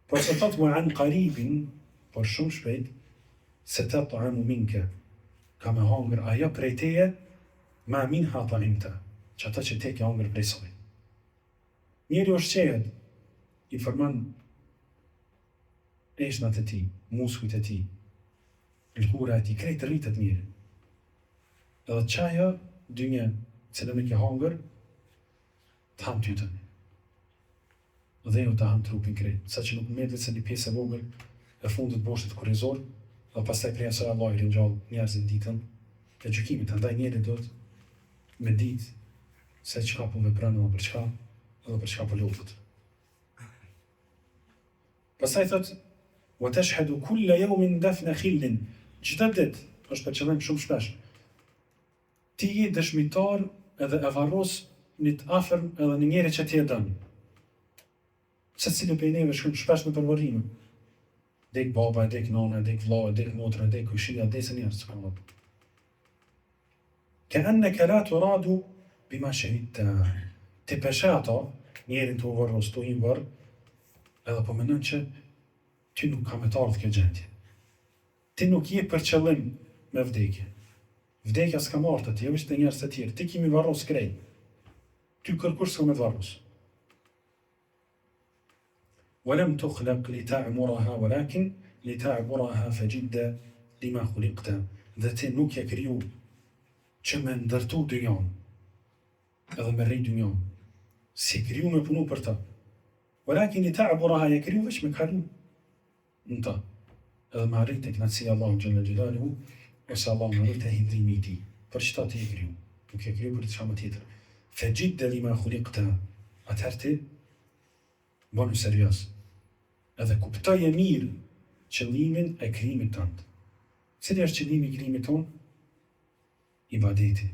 A: Por se thot wa 'an qaribin, por shumë shpejt, satat'amu minka. Ka me hangër ajo prej teje ma minha ta'imta. Që ata që te ke hangër prej saj. Njeri ushqehet, i forman eshnat e ti, muskujt e ti, lëkura e ti, krejt rritet njeri. Edhe qaja, dynja, cilën e ke hangër, të ham tytën. Dhe jo të ham trupin krejt, sa që nuk mërdet se një pjesë e vogël e fundit boshtit kurizor, dhe pastaj prej asaj Allah i rinjallë njerëzit ditën, e gjykimit, andaj njeri do të me ditë se çka po vepron edhe për çka po lutet. Pastaj thot wa tashhadu kulla yawmin dafna khillin. Çdo ditë, është për qëllim shumë shpesh. Ti je dëshmitar edhe e varros një të afërm edhe në njeri që ti e don. Secili prej neve shkojmë shpesh në përvorime. Dek baba, dek nana, dek vlla, dek motra, dek kushia, desë njerëz subhanallahu. Ka'annaka la turadu bima shahidta. Ti peshe ato, njerin të u varros, të i varr, edhe po mendon që ty nuk ka me të ardhur kjo gjendje. Ti nuk je për qëllim me vdekje. Vdekja s'ka marrë të ti, është të njerëz të tjerë. Ti kimi varros krejt. Ty kërkush s'ka me të varros. ولم تخلق لتعمرها ولكن لتعبرها فجد لما خلقت. Dhe ti nuk je kriju që me ndërtu dynjan, edhe me rrit dynjan. Si kriju me punu për ta. ولكن لتعبرها je kriju veç me kalu në ta. Edhe me arrit e knatësia Allahu xhalla xhelaluhu, ose Allahu me arrit e hidrimi I tij. Për çta ti je kriju? Nuk je kriju për diçka më tjetër. فجد لما خلقت. Atëherë ti bënu serios. Edhe kuptoje mirë qëllimin e krijimit tënd. Cili është qëllimi I krijimit tonë? Ibadeti.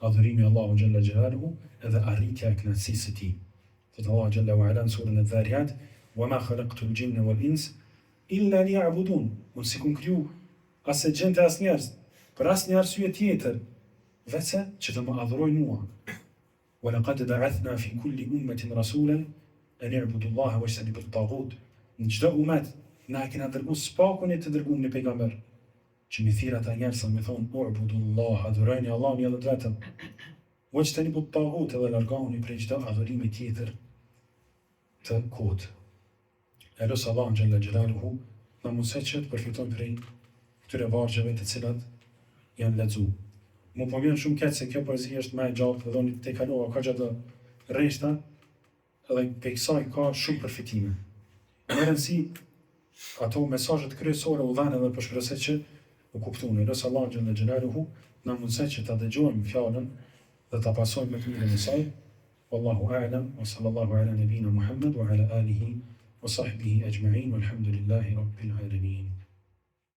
A: Adhurimi Allahu xhalla xhelaluhu edhe arritja e kënaqësisë së tij. Thot Allahu xhalla wa ala në surën Adh-Dhariyat: "Wa ma khalaqtu al-jinna wal-insa illa liya'budun." Unë si kum kriju as e gjente as njerëz, për asnjë arsye tjetër, veçse që të më adhurojnë mua. Wa laqad ba'athna fi kulli ummatin rasulan an i'budu Allaha wajtanibu at-taghut. Në çdo umet na kena dërguar spakun e të dërguar në pejgamber, që mi thirr ata njerëz me thonë u'budu Allah, adhurojni Allahun edhe vetëm. Wajtanibu at-taghut, edhe largoni prej çdo adhurimi tjetër të kot. Elos Allahu xhalla xhelaluhu na mësoj që të përfitojmë prej këtyre vargjeve të cilat janë lexuar. Mu po vjen shumë keq se kjo poezi është më e gjatë, dhe unë te kalova ka gjatë rreshta, edhe pe kësaj ka shumë përfitime. Në rëndësi, ato mesazhet kryesore u dhanë edhe për shpresë që u kuptuan. Elos Allahu xhalla xhelaluhu na mësoj që ta dëgjojmë fjalën dhe ta pasojmë me të mirën e saj. Wallahu a'lam wa sallallahu ala nabina Muhammad wa ala alihi wa sahbihi ajma'in walhamdulillahi rabbil alamin.